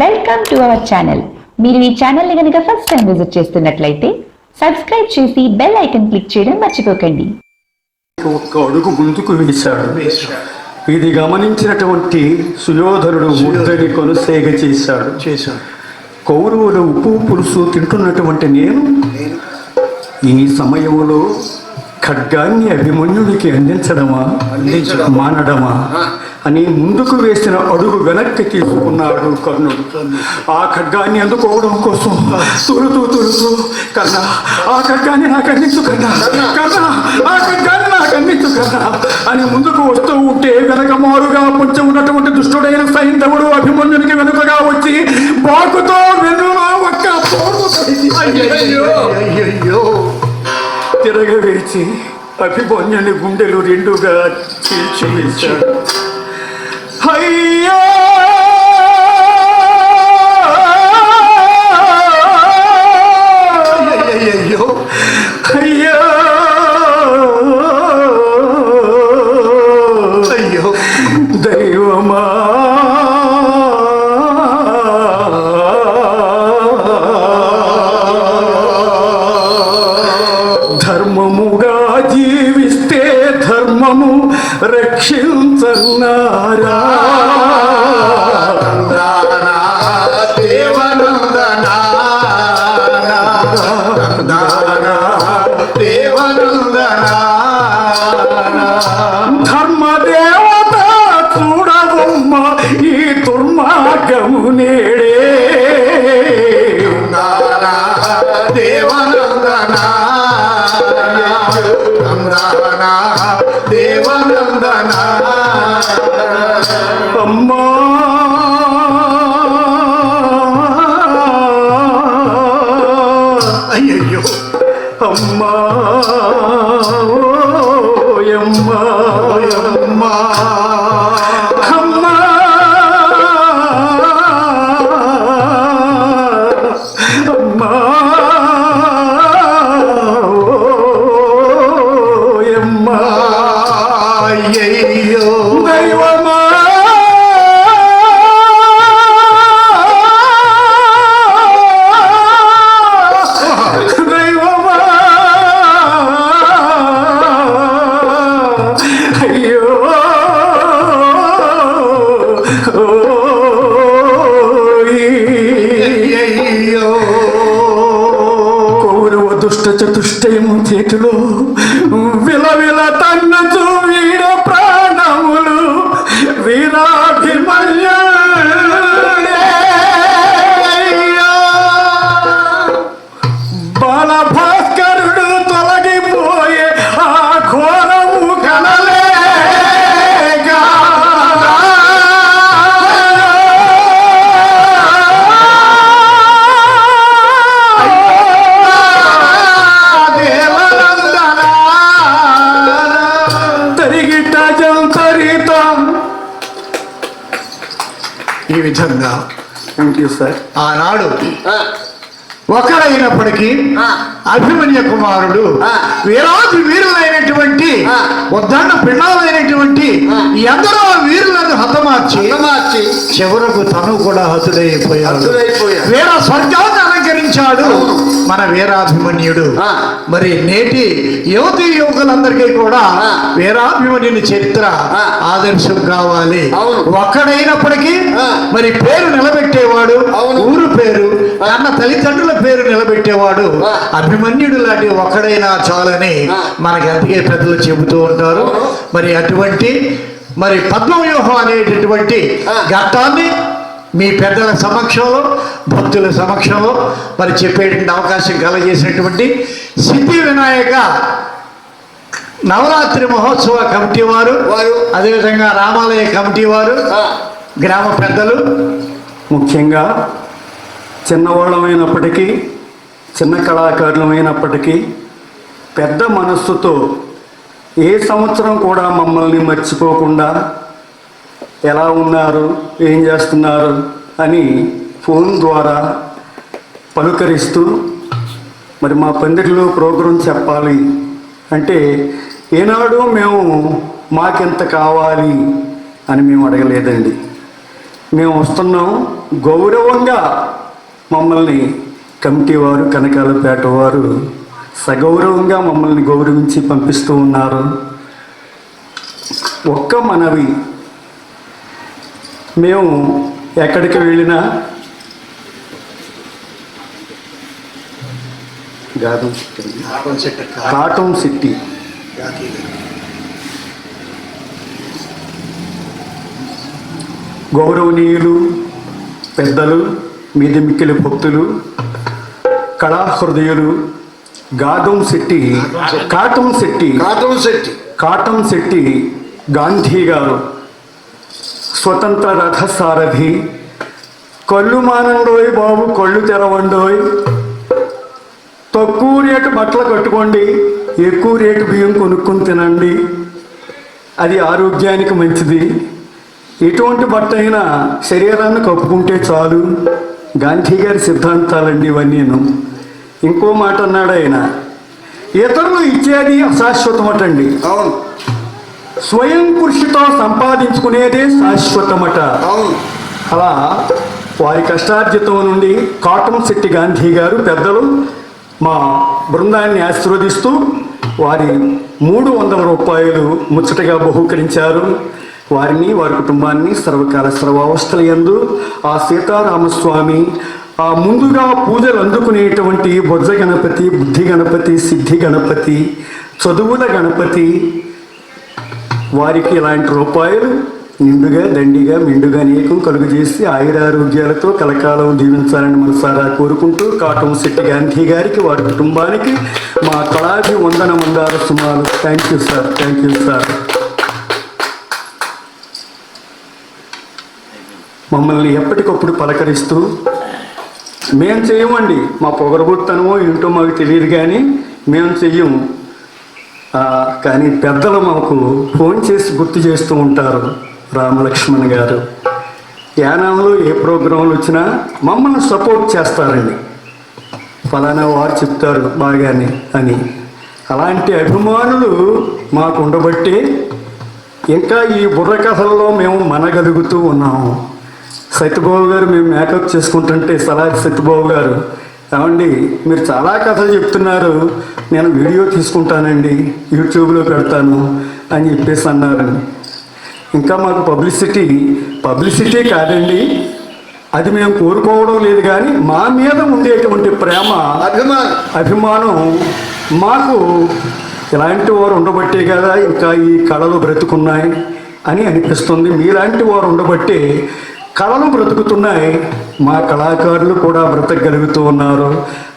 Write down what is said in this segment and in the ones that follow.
Welcome to our channel. మీరు ఈ channel ని గనుక ఫస్ట్ టైం విజిట్ చేస్తున్నట్లయితే సబ్స్క్రైబ్ చేసి బెల్ ఐకాన్ క్లిక్ చేయడం మర్చిపోకండి. ఒక్క అడుగు ముందుకు వేశాడు. ఇది గమనించినటువంటి సుయోధనుడు ముద్దని కొనుసేగ చేశాడు. కౌరవులు ఉప్పు పులుసు తింటున్నటువంటి నేను ఈ సమయంలో ఖడ్గాన్ని అభిమన్యుడికి అందించడమా మానడమా అని ముందుకు వేసిన అడుగు వెనక్కి తీసుకున్నాడు కర్ణుడు. ఆ ఖడ్గాన్ని అందుకోవడం కోసం తులుతూ కన్నా ఆ ఖడ్గాన్ని నాకు అందించు కన్నా, కన్నా ఆ ఖడ్గాన్ని నాకు అందించు కన్నా అని ముందుకు వస్తూ ఉంటే వెనక మారుగా పొంచి ఉన్నటువంటి దుష్టుడైన సైంధవుడు అభిమన్యునికి వెనుకగా వచ్చి బాకుతో వెన్నులా ఒక్క తిరగవేసి అభిమన్యుని గుండెలు రెండుగా చీల్చివేశాడు. అయ్యో అయ్యో అయ్యో అయ్యో దైవమా ధర్మముగా జీవిస్తే ధర్మము రక్షించన్నారా ధర్మదేవత చూడవమ్మ ఈ దుర్మార్గము నేడే దేవనందనా దేవనందనా అమ్మా అయ్యయ్యో అమ్మా ఓయమ్మా అమ్మా అమ్మా అమ్మా ఓయమ్మా అయ్యయ్యో దైవమా దైవమా అయ్యో అయ్యయ్యో కౌరవ దుష్ట చతుష్టయము చేతిలో విలవిల తన్నుచు వీర ప్రాణములు వీరాభిమన్యు బాలభాస్కరుడు తొలగిపోయే ఆ ఘోరము కనలేక తరిగిట జంతరిత. ఈ విధంగా థ్యాంక్ యూ సార్. ఆనాడు ఒకడైనప్పటికీ అభిమన్య కుమారుడు వీరాది వీరులైనటువంటి ఉద్దండ పిండాలైనటువంటి ఎందరో వీరులను హతమార్చి చివరకు తను కూడా హతుడైపోయాడు. వీర స్వర్గాన్ని అలంకరించాడు మన వీరాభిమన్యుడు. మరి నేటి యువతి యువకులందరికీ కూడా వీరాభిమన్యుని చరిత్ర ఆదర్శం కావాలి. ఒక్కడైనప్పటికీ మరి పేరు నిలబెట్టేవాడు, ఊరు పేరు అన్న తల్లిదండ్రుల పేరు నిలబెట్టేవాడు అభిమన్యుడు లాంటి ఒక్కడైనా చాలని మనకి అందుకే పెద్దలు చెబుతూ ఉంటారు. మరి అటువంటి మరి పద్మవ్యూహం అనేటటువంటి ఘట్టాన్ని మీ పెద్దల సమక్షంలో భక్తుల సమక్షంలో మరి చెప్పేటువంటి అవకాశం కలగజేసినటువంటి సిద్ధి వినాయక నవరాత్రి మహోత్సవ కమిటీ వారు, అదేవిధంగా రామాలయ కమిటీ వారు, గ్రామ పెద్దలు, ముఖ్యంగా చిన్నవాళ్ళమైనప్పటికీ చిన్న కళాకారులమైనప్పటికీ పెద్ద మనస్సుతో ఏ సంవత్సరం కూడా మమ్మల్ని మర్చిపోకుండా ఎలా ఉన్నారు, ఏం చేస్తున్నారు అని ఫోన్ ద్వారా పలుకరిస్తూ మరి మా పందిరిలో ప్రోగ్రాం చెప్పాలి అంటే ఏనాడు మేము మాకెంత కావాలి అని మేము అడగలేదండి. మేము వస్తున్నాం. గౌరవంగా మమ్మల్ని కమిటీ వారు, కనకాలపేట వారు సగౌరవంగా మమ్మల్ని గౌరవించి పంపిస్తూ ఉన్నారు. ఒక్క మనవి, మేము ఎక్కడికి వెళ్ళినా కాటన్ సిటీ గౌరవనీయులు పెద్దలు, మీది మిక్కిలి భక్తులు, కళాహృదయులు కాటం శెట్టి గాంధీ గారు స్వతంత్ర రథసారథి. కళ్ళు మానండోయ్ బాబు, కళ్ళు తెరవండోయ్, తక్కువ రేటు బట్టలు కట్టుకోండి, ఎక్కువ రేటు బియ్యం కొనుక్కొని తినండి, అది ఆరోగ్యానికి మంచిది, ఎటువంటి బట్ట అయినా శరీరాన్ని కప్పుకుంటే చాలు. గాంధీ గారి సిద్ధాంతాలండి ఇవన్నీను. ఇంకో మాట అన్నాడు ఆయన, ఇతరులు ఇచ్చేది అశాశ్వతమటండి, అవును, స్వయం కృషితో సంపాదించుకునేదే శాశ్వతమట. అలా వారి కష్టార్జితం నుండి కాటన్ శెట్టి గాంధీ గారు పెద్దలు మా బృందాన్ని ఆశీర్వదిస్తూ వారి 300 రూపాయలు ముచ్చటగా బహూకరించారు. వారిని, వారి కుటుంబాన్ని సర్వకాల సర్వావస్థల యందు ఆ సీతారామస్వామి, ఆ ముందుగా పూజలు అందుకునేటువంటి బొజ్జ గణపతి, బుద్ధి గణపతి, సిద్ధి గణపతి, చదువుల గణపతి, వారికి ఇలాంటి రూపాయలు నిండుగా దండిగా మెండుగా అనేకం కలుగు చేసి ఆయురారోగ్యాలతో కలకాలం దీవించాలని మనసారా కోరుకుంటూ కాటన్ శెట్టి గాంధీ గారికి, వారి కుటుంబానికి మా కళాభి వందన మందార సుమాలు. Thank you sir, thank you sir. మమ్మల్ని ఎప్పటికప్పుడు పలకరిస్తూ, మేము చేయమండి, మా పొగరబుత్తనమో ఏంటో మాకు తెలియదు కానీ మేము చెయ్యము, కానీ పెద్దలు మాకు ఫోన్ చేసి గుర్తు చేస్తూ ఉంటారు. రామలక్ష్మణ్ గారు యానంలో ఏ ప్రోగ్రాంలు వచ్చినా మమ్మల్ని సపోర్ట్ చేస్తారండి, ఫలానా వారు చెప్తారు బాగానే అని. అలాంటి అభిమానులు మాకు ఉండబట్టి ఇంకా ఈ బుర్ర కథల్లో మేము మనగలుగుతూ ఉన్నాము. సత్యబాబు గారు మేము మేకప్ చేసుకుంటుంటే సలాది సత్యబాబు గారు, ఏమండి మీరు చాలా కథలు చెప్తున్నారు, నేను వీడియో తీసుకుంటానండి, యూట్యూబ్లో పెడతాను అని చెప్పేసి అన్నారు. ఇంకా మాకు పబ్లిసిటీ కాదండి, అది మేము కోరుకోవడం లేదు, కానీ మా మీద ఉండేటువంటి ప్రేమ, అభిమానం మాకు ఇలాంటి వారు ఉండబట్టే కదా ఇంకా ఈ కళలు బ్రతుకున్నాయి అని అనిపిస్తుంది. మీలాంటి వారు ఉండబట్టే కళలు బ్రతుకుతున్నాయి, మా కళాకారులు కూడా బ్రతకగలుగుతూ ఉన్నారు.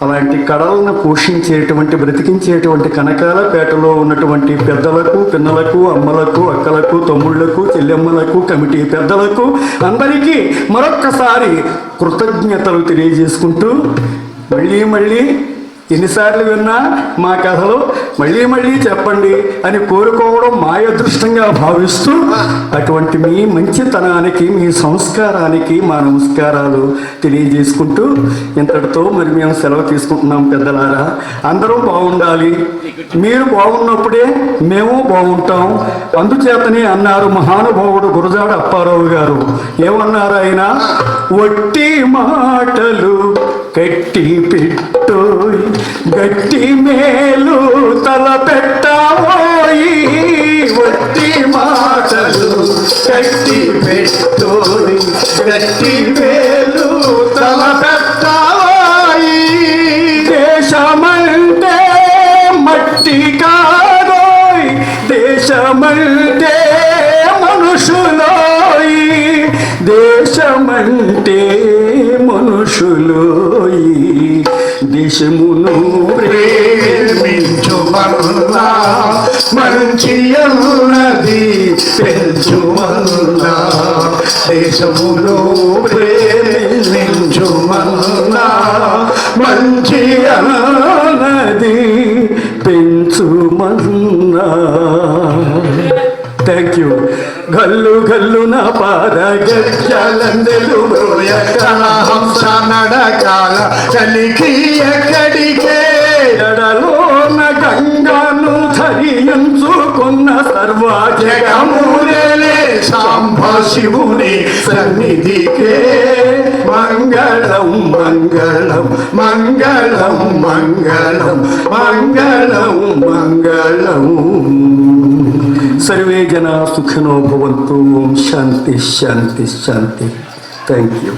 అలాంటి కళలను పోషించేటువంటి, బ్రతికించేటువంటి కనకాలపేటలో ఉన్నటువంటి పెద్దలకు, పిన్నలకు, అమ్మలకు, అక్కలకు, తమ్ముళ్లకు, చెల్లెమ్మలకు, కమిటీ పెద్దలకు అందరికీ మరొక్కసారి కృతజ్ఞతలు తెలియజేసుకుంటూ, మళ్ళీ ఎన్నిసార్లు విన్నా మా కథలు మళ్ళీ చెప్పండి అని కోరుకోవడం మా అదృష్టంగా భావిస్తూ, అటువంటి మీ మంచితనానికి, మీ సంస్కారానికి మా నమస్కారాలు తెలియజేసుకుంటూ ఇంతటితో మరి మేము సెలవు తీసుకుంటున్నాం. పెద్దలారా, అందరూ బాగుండాలి, మీరు బాగున్నప్పుడే మేము బాగుంటాం. అందుచేతనే అన్నారు మహానుభావుడు గురజాడ అప్పారావు గారు, ఏమన్నారు ఆయన, వట్టి మాటలు కట్టి పెట్టోయ్, గట్టి మేలు తల పెట్టావోయి, వట్టి మాటలు కట్టి పెట్టోయ్, గట్టి మేలు తల పెట్టావోయి, దేశమంటే మట్టి కాదోయ్, దేశమంటే మనుషులోయి, దేశమంటే మనుషులోయి, దేశమును ప్రేమించుమన్నా మంచి అన్నది పెంచుమన్నా, దేశమును ప్రేమించుమన్నా మంచి అన్నది పెంచుమన్నా. Thank you. గల్లు గల్లు నా పాద గజ్జలందెలు హంస నడకాల చలికి ఎక్కడికే, ఎడలోన గంగాను ధరించుకున్న సర్వ జగములే సాంబ శివుని సన్నిధికే మంగళం మంగళం మంగళం మంగళం మంగళం మంగళం. సర్వే జనా సుఖినో భవంతు. ఓం శాంతి శాంతి శాంతి. Thank you.